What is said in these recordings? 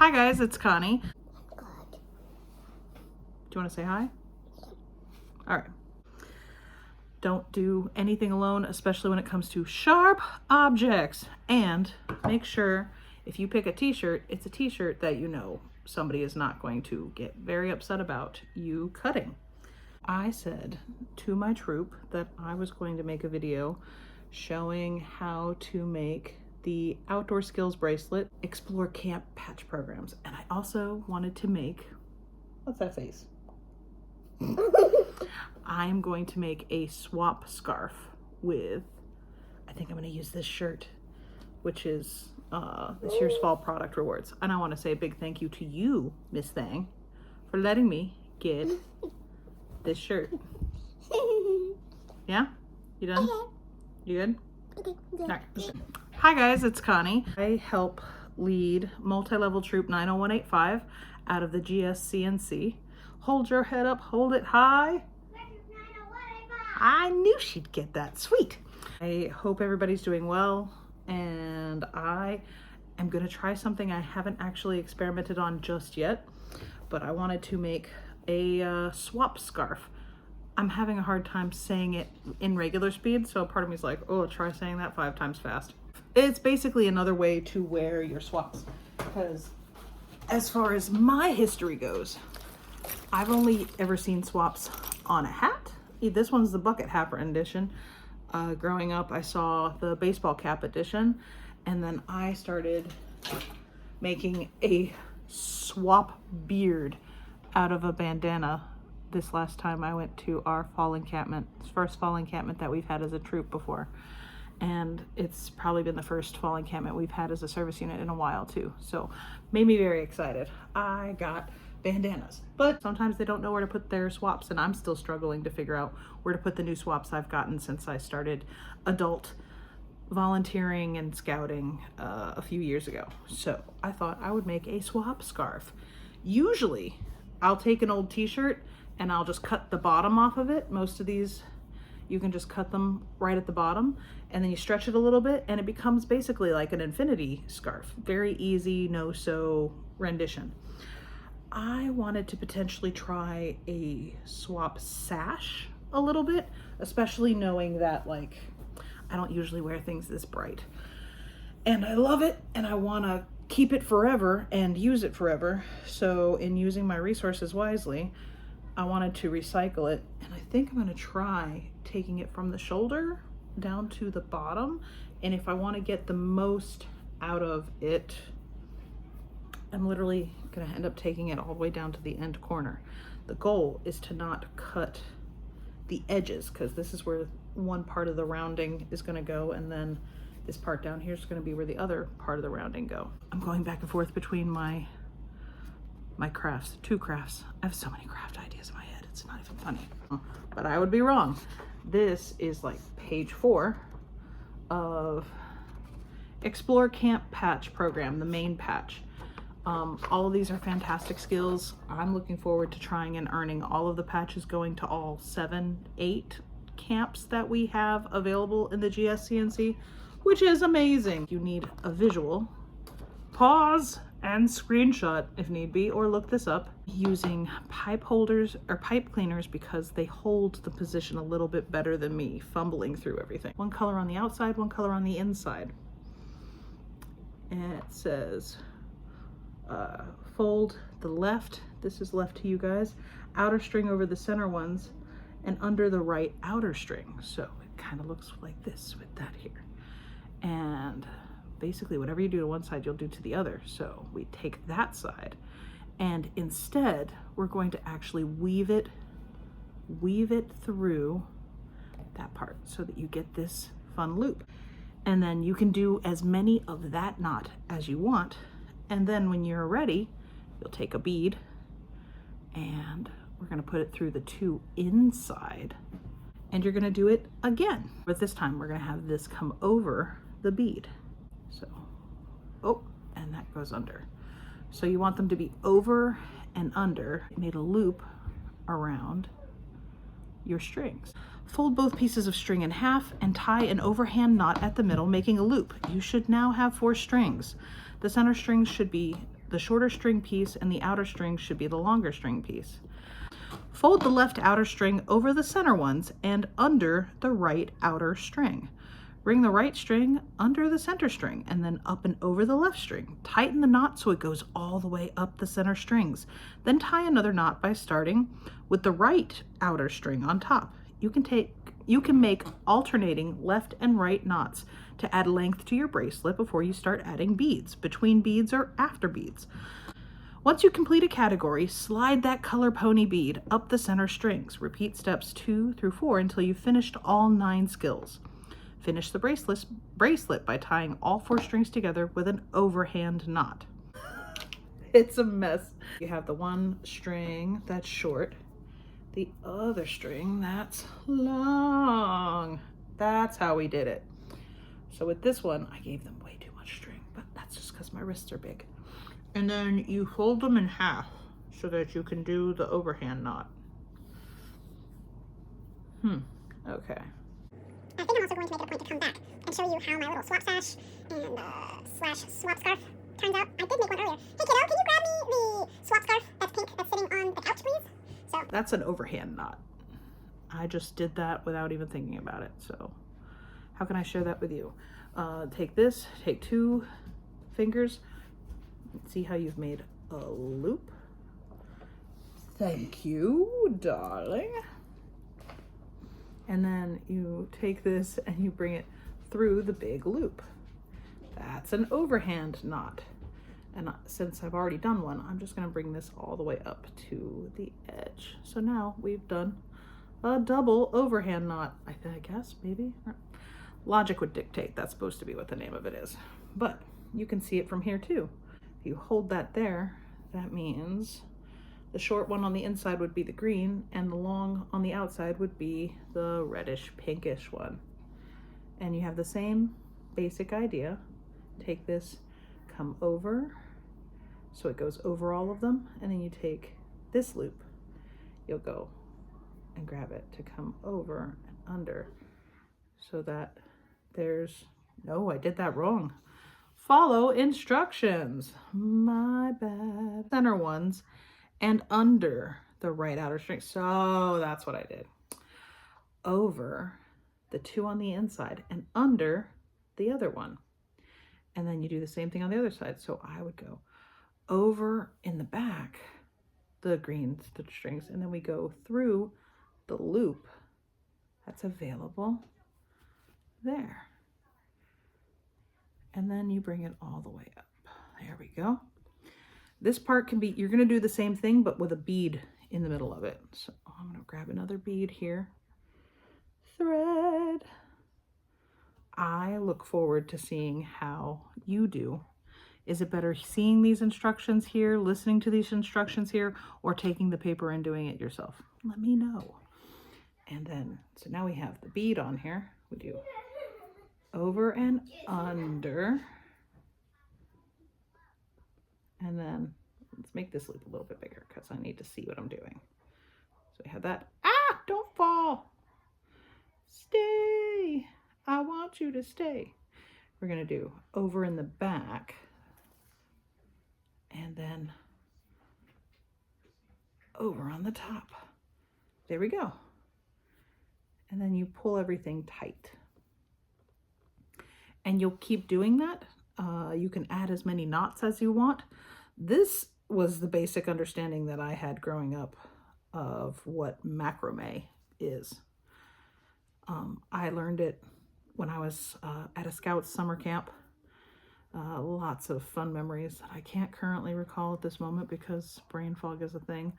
Hi guys, it's Connie. Do you want to say hi? All right. Don't do anything alone, especially when it comes to sharp objects. And make sure if you pick a t-shirt, it's a t-shirt that you know somebody is not going to get very upset about you cutting. I said to my troop that I was going to make a video showing how to make the outdoor skills bracelet, explore camp patch programs. And I also wanted to make, what's that face? I'm going to make a swap scarf with, I think I'm going to use this shirt, which is this year's fall product rewards. And I want to say a big thank you to you, Miss Thang, for letting me get this shirt. Yeah? You done? You good? Okay. All right. Hi guys, it's Connie. I help lead multi-level troop 90185 out of the GSCNC. Hold your head up, hold it high. I knew she'd get that. Sweet. I hope everybody's doing well, and I am gonna try something I haven't actually experimented on just yet, but I wanted to make a swap scarf. I'm having a hard time saying it in regular speed, so part of me is like, oh, try saying that 5 times fast. It's basically another way to wear your swaps, because as far as my history goes, I've only ever seen swaps on a hat. This one's the bucket hat edition. Growing up, I saw the baseball cap edition, and then I started making a swap beard out of a bandana this last time I went to our fall encampment, first fall encampment that we've had as a troop before. And it's probably been the first fall encampment we've had as a service unit in a while too. So made me very excited. I got bandanas, but sometimes they don't know where to put their swaps, and I'm still struggling to figure out where to put the new swaps I've gotten since I started adult volunteering and scouting a few years ago. So I thought I would make a swap scarf. Usually I'll take an old t-shirt and I'll just cut the bottom off of it. Most of these you can just cut them right at the bottom, and then you stretch it a little bit and it becomes basically like an infinity scarf. Very easy, no-sew rendition. I wanted to potentially try a swap sash a little bit, especially knowing that like I don't usually wear things this bright. And I love it, and I want to keep it forever and use it forever. So in using my resources wisely, I wanted to recycle it, and I think I'm going to try taking it from the shoulder down to the bottom. And if I want to get the most out of it, I'm literally going to end up taking it all the way down to the end corner. The goal is to not cut the edges, because this is where one part of the rounding is going to go, and then this part down here is going to be where the other part of the rounding go. I'm going back and forth between my crafts, 2 crafts. I have so many craft ideas in my head, it's not even funny. But I would be wrong. This is like page 4 of Explore Camp Patch program, the main patch. All of these are fantastic skills. I'm looking forward to trying and earning all of the patches, going to all 7, 8 camps that we have available in the GSCNC, which is amazing. You need a visual. Pause and screenshot if need be, or look this up, using pipe holders or pipe cleaners, because they hold the position a little bit better than me fumbling through everything. One color on the outside, one color on the inside. And it says fold the left, this is left to you guys, outer string over the center ones and under the right outer string. So it kind of looks like this with that here. And basically whatever you do to one side, you'll do to the other. So we take that side, and instead we're going to actually weave it through that part so that you get this fun loop. And then you can do as many of that knot as you want. And then when you're ready, you'll take a bead and we're going to put it through the 2 inside, and you're going to do it again. But this time we're going to have this come over the bead. So, oh, and that goes under. So you want them to be over and under. It made a loop around your strings. Fold both pieces of string in half and tie an overhand knot at the middle, making a loop. You should now have 4 strings. The center strings should be the shorter string piece and the outer string should be the longer string piece. Fold the left outer string over the center ones and under the right outer string. Bring the right string under the center string and then up and over the left string. Tighten the knot so it goes all the way up the center strings. Then tie another knot by starting with the right outer string on top. You can make alternating left and right knots to add length to your bracelet before you start adding beads, between beads or after beads. Once you complete a category, slide that color pony bead up the center strings. Repeat steps 2 through 4 until you've finished all 9 skills. Finish the bracelet by tying all 4 strings together with an overhand knot. It's a mess. You have the one string that's short, the other string that's long. That's how we did it. So with this one, I gave them way too much string, but that's just because my wrists are big. And then you fold them in half so that you can do the overhand knot. Okay. I think I'm also going to make it a point to come back and show you how my little swap sash and slash swap scarf turns out. I did make one earlier. Hey kiddo, can you grab me the swap scarf that's pink that's sitting on the couch, please? So that's an overhand knot. I just did that without even thinking about it. So how can I share that with you? Take this, take 2 fingers. See how you've made a loop? Thank you, darling. And then you take this and you bring it through the big loop. That's an overhand knot. And since I've already done one, I'm just going to bring this all the way up to the edge. So now we've done a double overhand knot, I guess, maybe. Logic would dictate that's supposed to be what the name of it is. But you can see it from here too. If you hold that there, that means the short one on the inside would be the green and the long on the outside would be the reddish pinkish one. And you have the same basic idea. Take this, come over, so it goes over all of them, and then you take this loop. You'll go and grab it to come over and under so that there's, no, I did that wrong. Follow instructions. My bad. Center ones and under the right outer string. So that's what I did. Over the 2 on the inside and under the other one. And then you do the same thing on the other side. So I would go over in the back, the green strings, and then we go through the loop that's available there. And then you bring it all the way up. There we go. This part can be, you're going to do the same thing, but with a bead in the middle of it. So I'm going to grab another bead here. Thread. I look forward to seeing how you do. Is it better seeing these instructions here, listening to these instructions here, or taking the paper and doing it yourself? Let me know. And then, so now we have the bead on here. We do over and under. And then let's make this loop a little bit bigger because I need to see what I'm doing. So we have that. Ah, don't fall. Stay. I want you to stay. We're going to do over in the back and then over on the top. There we go. And then you pull everything tight. And you'll keep doing that. You can add as many knots as you want. This was the basic understanding that I had growing up of what macrame is. I learned it when I was at a Scouts summer camp. Lots of fun memories that I can't currently recall at this moment because brain fog is a thing.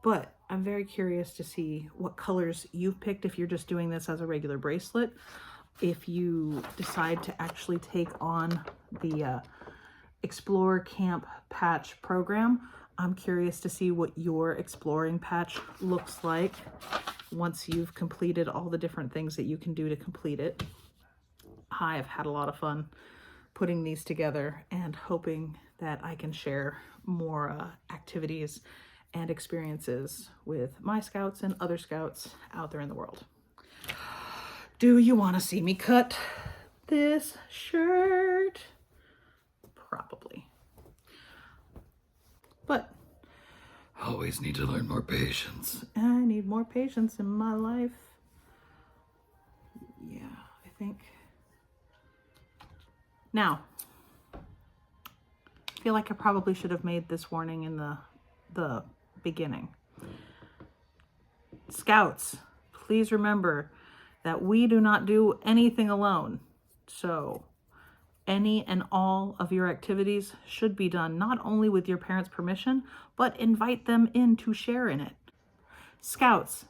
But I'm very curious to see what colors you've picked if you're just doing this as a regular bracelet. If you decide to actually take on the Explore Camp Patch program, I'm curious to see what your exploring patch looks like once you've completed all the different things that you can do to complete it. I have had a lot of fun putting these together and hoping that I can share more activities and experiences with my Scouts and other Scouts out there in the world. Do you want to see me cut this shirt? Probably. always need to learn more patience. I need more patience in my life. Yeah, I think. Now, I feel like I probably should have made this warning in the beginning. Scouts, please remember that we do not do anything alone. So any and all of your activities should be done not only with your parents' permission, but invite them in to share in it. Scouts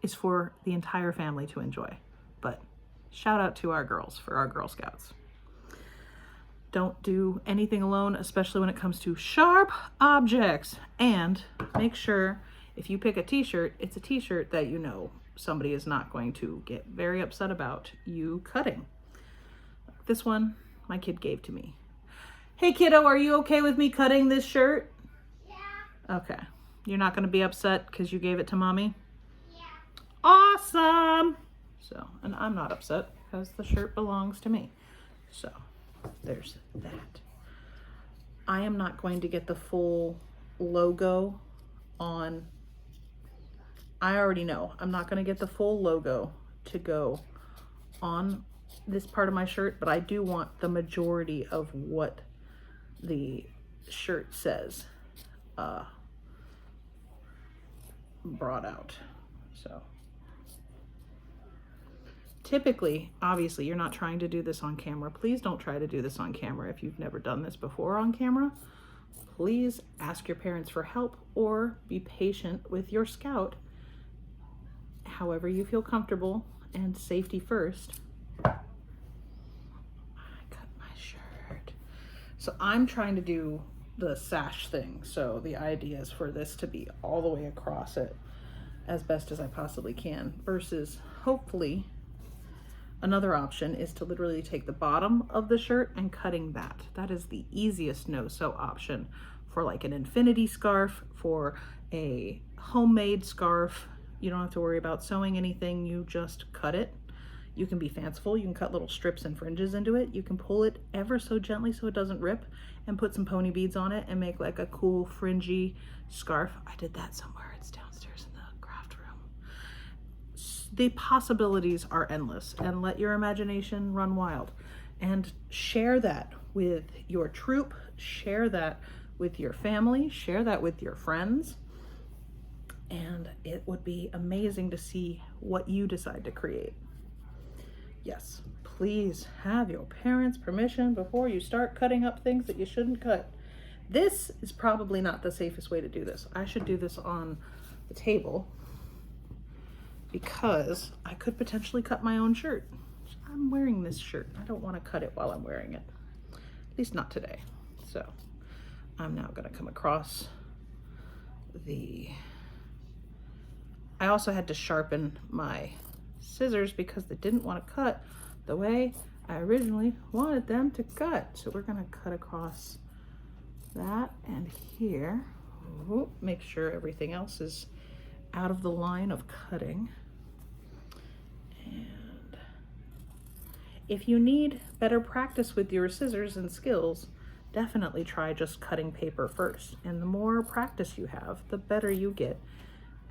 is for the entire family to enjoy, but shout out to our girls for our Girl Scouts. Don't do anything alone, especially when it comes to sharp objects. And make sure if you pick a t-shirt, it's a t-shirt that you know somebody is not going to get very upset about you cutting. This one, my kid gave to me. Hey kiddo, are you okay with me cutting this shirt? Yeah. Okay. You're not going to be upset because you gave it to mommy? Yeah. Awesome. So, and I'm not upset because the shirt belongs to me. So, there's that. I am not going to get the full logo on. I already know I'm not going to get the full logo to go on this part of my shirt, but I do want the majority of what the shirt says brought out. So typically, obviously, you're not trying to do this on camera. Please don't try to do this on camera if you've never done this before on camera. Please ask your parents for help or be patient with your scout. However you feel comfortable, and safety first. I cut my shirt. So I'm trying to do the sash thing. So the idea is for this to be all the way across it as best as I possibly can, versus hopefully another option is to literally take the bottom of the shirt and cutting that. That is the easiest no-sew option for like an infinity scarf, for a homemade scarf. You don't have to worry about sewing anything, you just cut it. You can be fanciful, you can cut little strips and fringes into it. You can pull it ever so gently so it doesn't rip and put some pony beads on it and make like a cool fringy scarf. I did that somewhere, it's downstairs in the craft room. The possibilities are endless, and let your imagination run wild. And share that with your troop, share that with your family, share that with your friends. And it would be amazing to see what you decide to create. Yes, please have your parents' permission before you start cutting up things that you shouldn't cut. This is probably not the safest way to do this. I should do this on the table because I could potentially cut my own shirt. I'm wearing this shirt. I don't want to cut it while I'm wearing it. At least not today. So I'm now going to come across the... I also had to sharpen my scissors because they didn't want to cut the way I originally wanted them to cut. So we're going to cut across that and here. Ooh, make sure everything else is out of the line of cutting. And if you need better practice with your scissors and skills, definitely try just cutting paper first. And the more practice you have, the better you get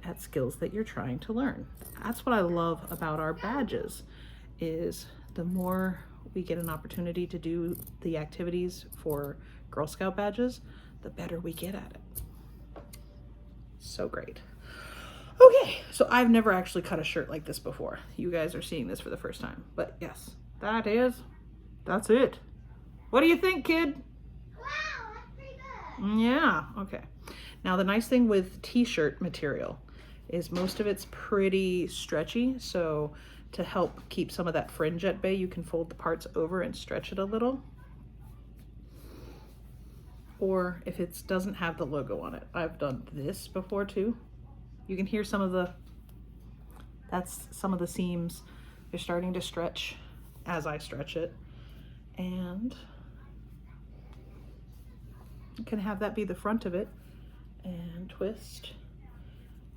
at skills that you're trying to learn. That's what I love about our badges, is the more we get an opportunity to do the activities for Girl Scout badges, the better we get at it. So great. Okay, so I've never actually cut a shirt like this before. You guys are seeing this for the first time, but yes, that's it. What do you think, kid? Wow, that's pretty good. Yeah, okay. Now the nice thing with t-shirt material is most of it's pretty stretchy, so to help keep some of that fringe at bay, you can fold the parts over and stretch it a little. Or if it doesn't have the logo on it, I've done this before too. You can hear some of the seams. They're starting to stretch as I stretch it. And you can have that be the front of it and twist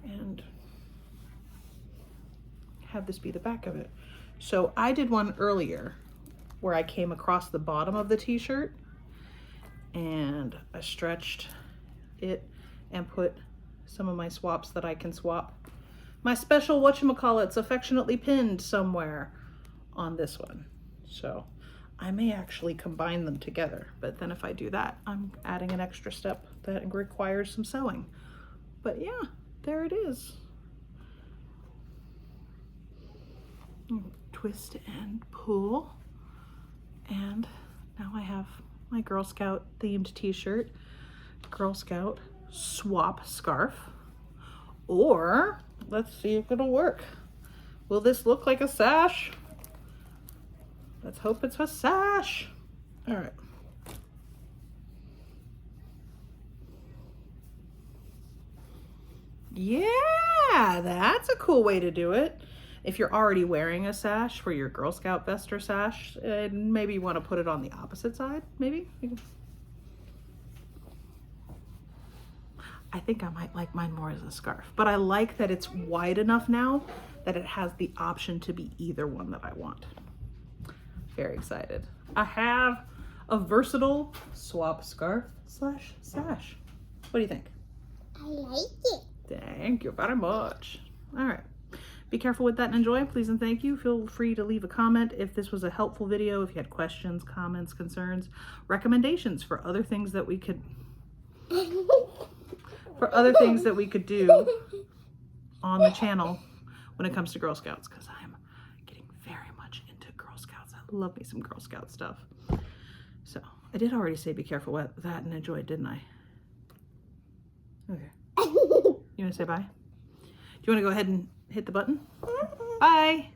and have this be the back of it. So I did one earlier where I came across the bottom of the t-shirt and I stretched it and put some of my swaps that I can swap. My special whatchamacallit's affectionately pinned somewhere on this one. So I may actually combine them together, but then if I do that, I'm adding an extra step that requires some sewing. But yeah, there it is. Twist and pull. And now I have my Girl Scout themed t-shirt, Girl Scout swap scarf. Or let's see if it'll work. Will this look like a sash? Let's hope it's a sash. All right. Yeah, that's a cool way to do it. If you're already wearing a sash for your Girl Scout vest or sash, maybe you want to put it on the opposite side, maybe? I think I might like mine more as a scarf, but I like that it's wide enough now that it has the option to be either one that I want. Very excited. I have a versatile swap scarf slash sash. What do you think? I like it. Thank you very much. All right. Be careful with that and enjoy. Please and thank you. Feel free to leave a comment if this was a helpful video, if you had questions, comments, concerns, recommendations for other things that we could do on the channel when it comes to Girl Scouts, because I'm getting very much into Girl Scouts. I love me some Girl Scout stuff. So I did already say be careful with that and enjoy, didn't I? Okay. You want to say bye? Do you want to go ahead and hit the button? Bye.